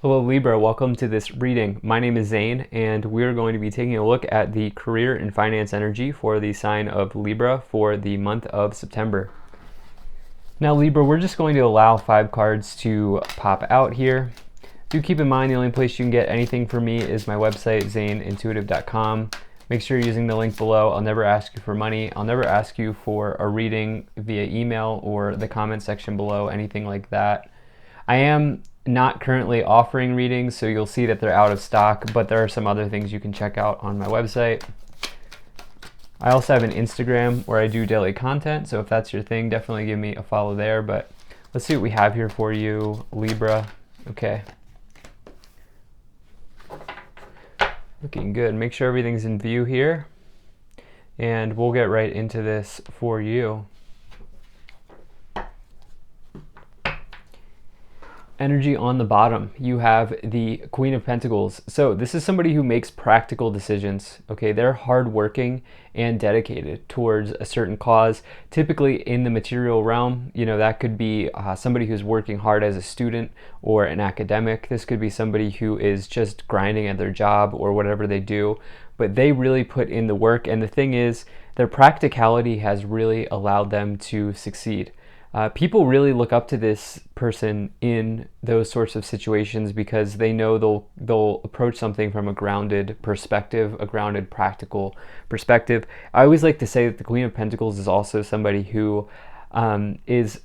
Hello Libra, welcome to this reading. My name is Zane and we're going to be taking a look at the career and finance energy for the sign of Libra for the month of September. Now Libra, we're just going to allow 5 cards to pop out here. Do keep in mind the only place you can get anything from me is my website, zaneintuitive.com. Make sure you're using the link below. I'll never ask you for money. I'll never ask you for a reading via email or the comment section below, anything like that. I am not currently offering readings, so you'll see that they're out of stock, but there are some other things you can check out on my website. I also have an Instagram where I do daily content, so if that's your thing, definitely give me a follow there. But let's see what we have here for you, Libra. Okay. Looking good. Make sure everything's in view here, and we'll get right into this for you. Energy on the bottom, you have the Queen of Pentacles. So this is somebody who makes practical decisions. Okay, they're hardworking and dedicated towards a certain cause, typically in the material realm. You know, that could be somebody who's working hard as a student or an academic. This could be somebody who is just grinding at their job or whatever they do, but they really put in the work. And the thing is, their practicality has really allowed them to succeed. People really look up to this person in those sorts of situations because they know they'll approach something from a grounded perspective, a grounded practical perspective. I always like to say that the Queen of Pentacles is also somebody who is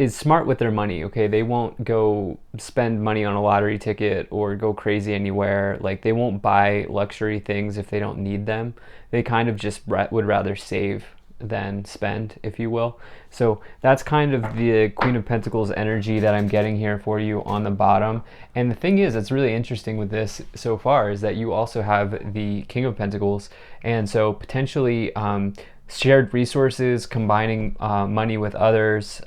smart with their money. Okay, they won't go spend money on a lottery ticket or go crazy anywhere. Like, they won't buy luxury things if they don't need them. They kind of just would rather save than spend, if you will. So that's kind of the Queen of Pentacles energy that I'm getting here for you on the bottom. And the thing is, that's really interesting with this so far is that you also have the King of Pentacles, and so potentially shared resources, combining money with others,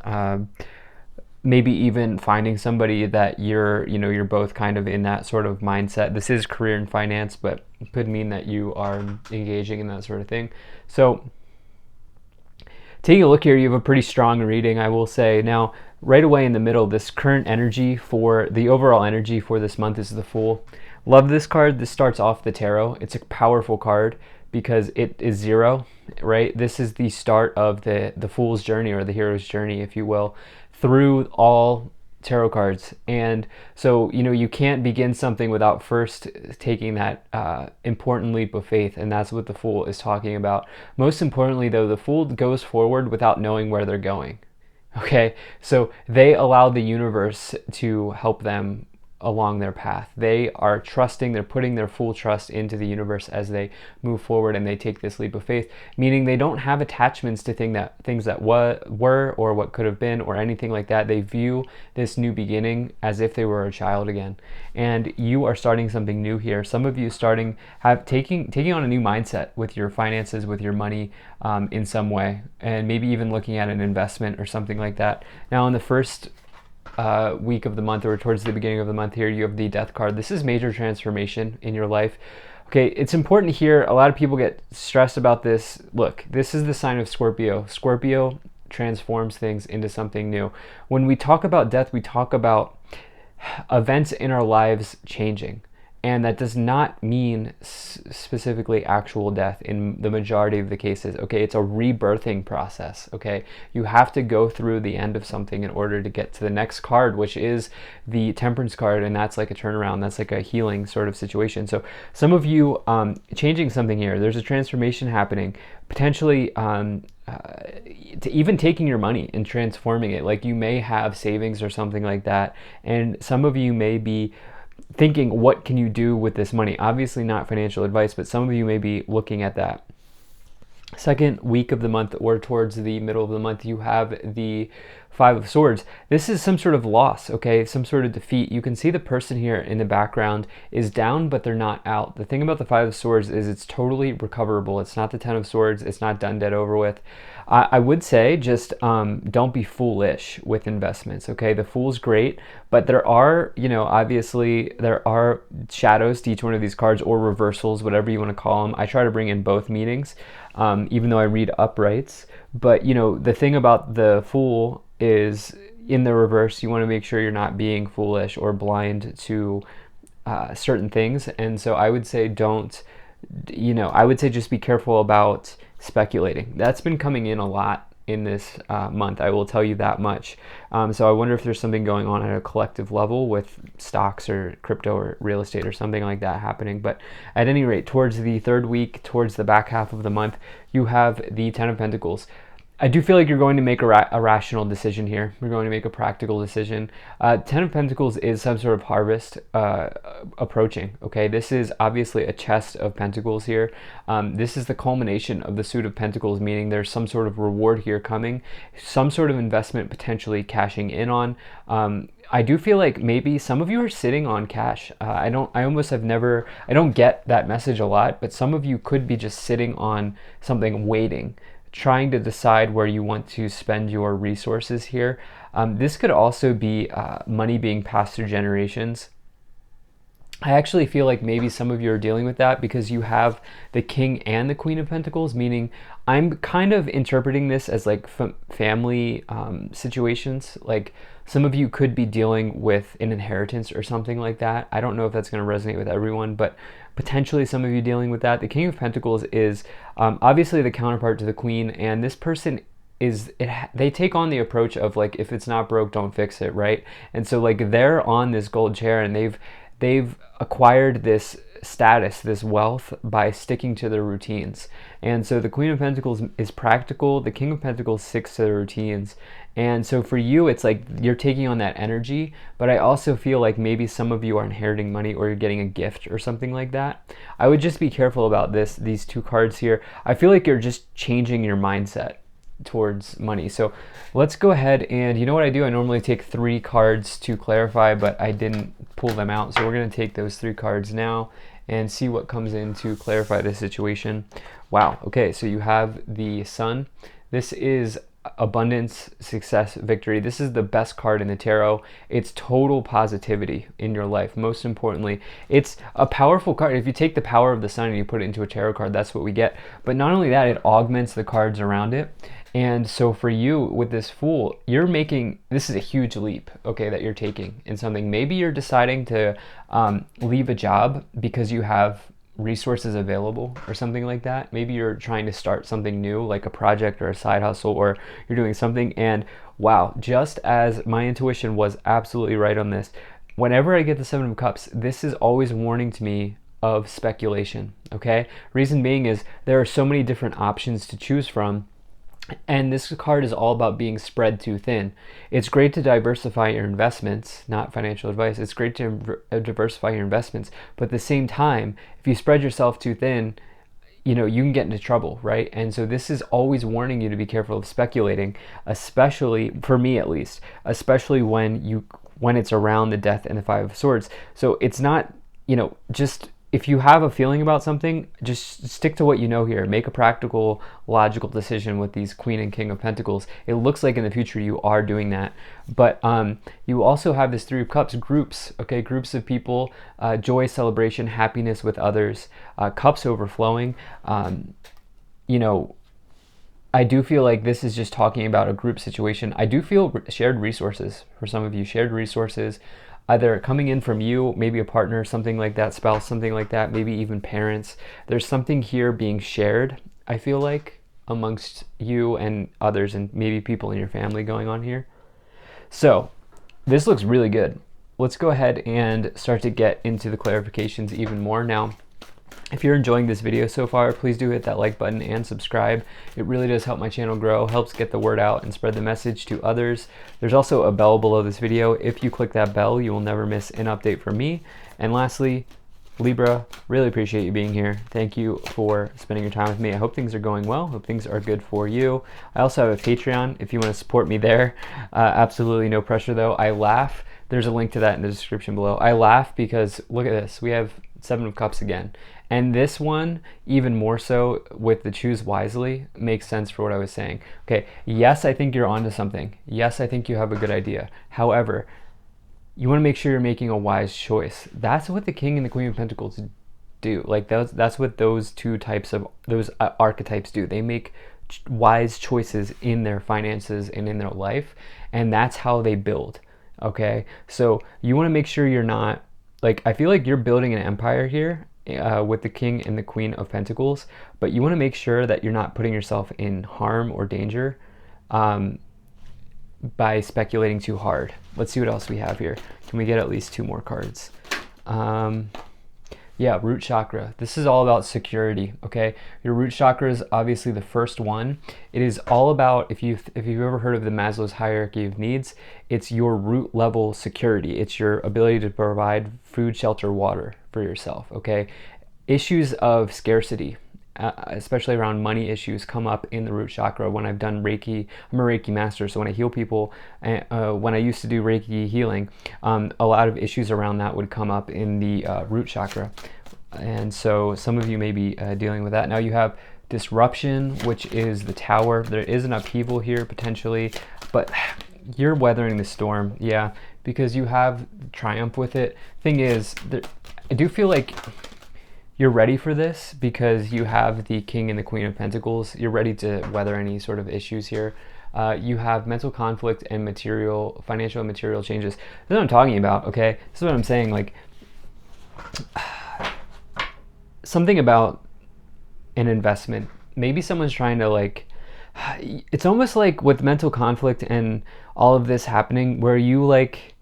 maybe even finding somebody that you're both kind of in that sort of mindset. This is career and finance, but it could mean that you are engaging in that sort of thing. So taking a look here, you have a pretty strong reading, I will say. Now, right away in the middle, this current energy for the overall energy for this month is the Fool. Love this card. This starts off the tarot. It's a powerful card because it is 0, right? This is the start of the Fool's journey, or the hero's journey, if you will, through all tarot cards. And so, you can't begin something without first taking that important leap of faith, and that's what the Fool is talking about. Most importantly, though, the Fool goes forward without knowing where they're going. Okay, so they allow the universe to help them along their path. They are trusting, they're putting their full trust into the universe as they move forward and they take this leap of faith, meaning they don't have attachments to things that were or what could have been or anything like that. They view this new beginning as if they were a child again. And you are starting something new here. Some of you taking on a new mindset with your finances, with your money, in some way, and maybe even looking at an investment or something like that. Now, in the first week of the month, or towards the beginning of the month here, you have the Death card. This is major transformation in your life. Okay, it's important here. A lot of people get stressed about this. Look, this is the sign of Scorpio. Scorpio transforms things into something new. When we talk about death, we talk about events in our lives changing. And that does not mean specifically actual death in the majority of the cases. Okay, it's a rebirthing process. Okay, you have to go through the end of something in order to get to the next card, which is the Temperance card, and that's like a turnaround. That's like a healing sort of situation. So some of you changing something here. There's a transformation happening, potentially to even taking your money and transforming it. Like, you may have savings or something like that, and some of you may be thinking, what can you do with this money? Obviously not financial advice, but some of you may be looking at that. Second week of the month, or towards the middle of the month, you have the Five of Swords. This is some sort of loss, okay? Some sort of defeat. You can see the person here in the background is down, but they're not out. The thing about the Five of Swords is it's totally recoverable. It's not the Ten of Swords. It's not done, dead, over with. I would say just don't be foolish with investments, okay? The Fool's great, but there are, obviously there are shadows to each one of these cards, or reversals, whatever you want to call them. I try to bring in both meanings, even though I read uprights. But, the thing about the Fool is in the reverse, you want to make sure you're not being foolish or blind to certain things. And so I would say I would say just be careful about speculating. That's been coming in a lot in this month, I will tell you that much. So I wonder if there's something going on at a collective level with stocks or crypto or real estate or something like that happening. But at any rate, towards the third week, towards the back half of the month, you have the Ten of Pentacles. I do feel like you're going to make a rational decision here. You're going to make a practical decision. Ten of Pentacles is some sort of harvest approaching. Okay, this is obviously a chest of Pentacles here. This is the culmination of the suit of Pentacles, meaning there's some sort of reward here coming, some sort of investment potentially cashing in on. I do feel like maybe some of you are sitting on cash. I don't get that message a lot, but some of you could be just sitting on something waiting, trying to decide where you want to spend your resources here. This could also be money being passed through generations. I actually feel like maybe some of you are dealing with that because you have the King and the Queen of Pentacles, meaning I'm kind of interpreting this as like family situations. Like some of you could be dealing with an inheritance or something like that. I don't know if that's going to resonate with everyone, but potentially some of you dealing with that. The King of Pentacles is obviously the counterpart to the Queen, and this person they take on the approach of like, if it's not broke, don't fix it, right? And so like they're on this gold chair and they've acquired this status, this wealth, by sticking to their routines. And so the Queen of Pentacles is practical, the King of Pentacles sticks to their routines. And so for you, it's like you're taking on that energy, but I also feel like maybe some of you are inheriting money or you're getting a gift or something like that. I would just be careful about these two cards here. I feel like you're just changing your mindset towards money. So let's go ahead and, you know what I do? I normally take 3 cards to clarify, but I didn't pull them out. So we're going to take those 3 cards now and see what comes in to clarify the situation. Wow. Okay. So you have the Sun. This is abundance, success, victory. This is the best card in the tarot. It's total positivity in your life. Most importantly, it's a powerful card. If you take the power of the Sun and you put it into a tarot card, that's what we get. But not only that, it augments the cards around it. And so for you with this Fool, this is a huge leap, okay, that you're taking in something. Maybe you're deciding to leave a job because you have resources available or something like that. Maybe you're trying to start something new, like a project or a side hustle, or you're doing something. And wow, just as my intuition was absolutely right on this, whenever I get the Seven of Cups, this is always warning to me of speculation, okay? Reason being is there are so many different options to choose from. And this card is all about being spread too thin. It's great to diversify your investments, not financial advice. It's great to diversify your investments, but at the same time, if you spread yourself too thin, you can get into trouble, right? And so this is always warning you to be careful of speculating, especially, for me at least, especially when it's around the Death and the Five of Swords. So it's not, just, if you have a feeling about something, just stick to what you know here. Make a practical, logical decision with these Queen and King of Pentacles. It looks like in the future you are doing that. But you also have this Three of Cups, groups, okay? Groups of people, joy, celebration, happiness with others, cups overflowing. I do feel like this is just talking about a group situation. I do feel shared resources for some of you, shared resources, either coming in from you, maybe a partner, something like that, spouse, something like that, maybe even parents. There's something here being shared, I feel like, amongst you and others and maybe people in your family going on here. So this looks really good. Let's go ahead and start to get into the clarifications even more now. If you're enjoying this video so far, please do hit that like button and subscribe. It really does help my channel grow, helps get the word out and spread the message to others. There's also a bell below this video. If you click that bell, you will never miss an update from me. And lastly, Libra, really appreciate you being here. Thank you for spending your time with me. I hope things are going well. Hope things are good for you. I also have a Patreon if you want to support me there. Absolutely no pressure though. I laugh. There's a link to that in the description below. I laugh because look at this. We have Seven of Cups again. And this one, even more so with the choose wisely, makes sense for what I was saying. Okay, yes, I think you're onto something. Yes, I think you have a good idea. However, you want to make sure you're making a wise choice. That's what the King and the Queen of Pentacles do. Like that's what those two types of, those archetypes do. They make wise choices in their finances and in their life, and that's how they build. Okay, so you want to make sure you're not, like, I feel like you're building an empire here with the King and the Queen of Pentacles, but you want to make sure that you're not putting yourself in harm or danger by speculating too hard. Let's see what else we have here. Can we get at least 2 more cards? Yeah, root chakra. This is all about security, okay? Your root chakra is obviously the first one. It is all about, if you've ever heard of the Maslow's hierarchy of needs, it's your root level security. It's your ability to provide food, shelter, water for yourself, okay? Issues of scarcity, especially around money issues, come up in the root chakra. When I've done Reiki, I'm a Reiki master, so when I heal people, when I used to do Reiki healing, a lot of issues around that would come up in the root chakra. And so some of you may be dealing with that. Now you have disruption, which is the Tower. There is an upheaval here potentially, but you're weathering the storm, yeah, because you have triumph with it. Thing is, I do feel like you're ready for this because you have the King and the Queen of Pentacles. You're ready to weather any sort of issues here. You have mental conflict and financial and material changes. This is what I'm talking about, okay? This is what I'm saying, like, something about an investment. Maybe someone's trying to, like, it's almost like with mental conflict and all of this happening where you, like,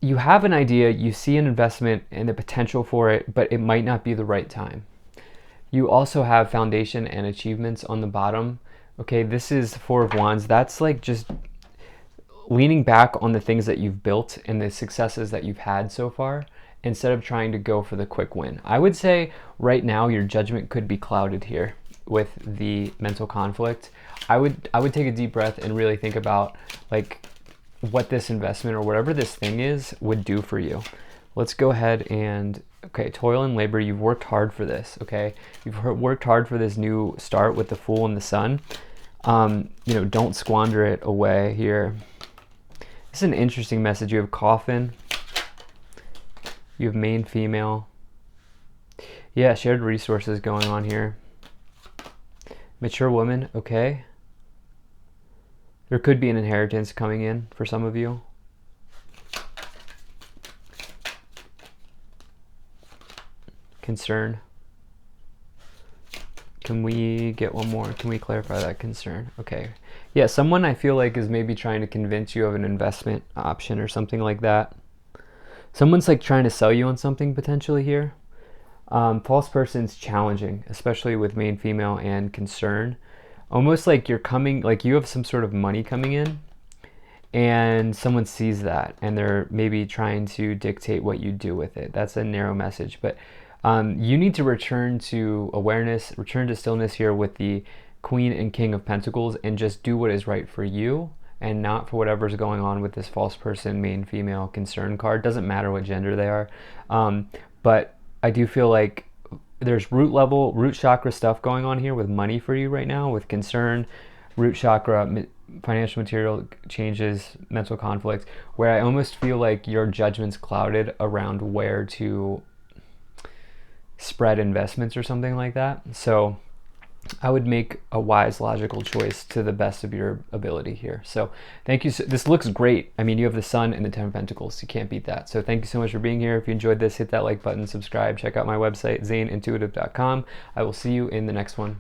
you have an idea, you see an investment and the potential for it, but it might not be the right time. You also have foundation and achievements on the bottom. Okay, this is 4 of Wands. That's like just leaning back on the things that you've built and the successes that you've had so far instead of trying to go for the quick win. I would say right now your judgment could be clouded here with the mental conflict. I would take a deep breath and really think about, like, what this investment or whatever this thing is would do for you. Let's go ahead and, okay, toil and labor. You've worked hard for this, okay? You've worked hard for this new start with the Fool and the Sun. You know, don't squander it away here. This is an interesting message. You have Coffin. You have Main Female. Yeah, shared resources going on here. Mature woman, okay. There could be an inheritance coming in for some of you. Concern. Can we get one more? Can we clarify that concern? Okay. Yeah, someone I feel like is maybe trying to convince you of an investment option or something like that. Someone's like trying to sell you on something potentially here. False person's challenging, especially with Main Female and concern. Almost like you're coming, like you have some sort of money coming in and someone sees that and they're maybe trying to dictate what you do with it. That's a narrow message, but you need to return to awareness, return to stillness here with the Queen and King of Pentacles and just do what is right for you and not for whatever's going on with this false person, Main Female concern card. Doesn't matter what gender they are. But I do feel like there's root chakra stuff going on here with money for you right now, with concern, root chakra, financial material changes, mental conflict, where I almost feel like your judgment's clouded around where to spread investments or something like that. So I would make a wise, logical choice to the best of your ability here. So thank you. This looks great. I mean, you have the Sun and the 10 of Pentacles. You can't beat that. So thank you so much for being here. If you enjoyed this, hit that like button, subscribe, check out my website, zaneintuitive.com. I will see you in the next one.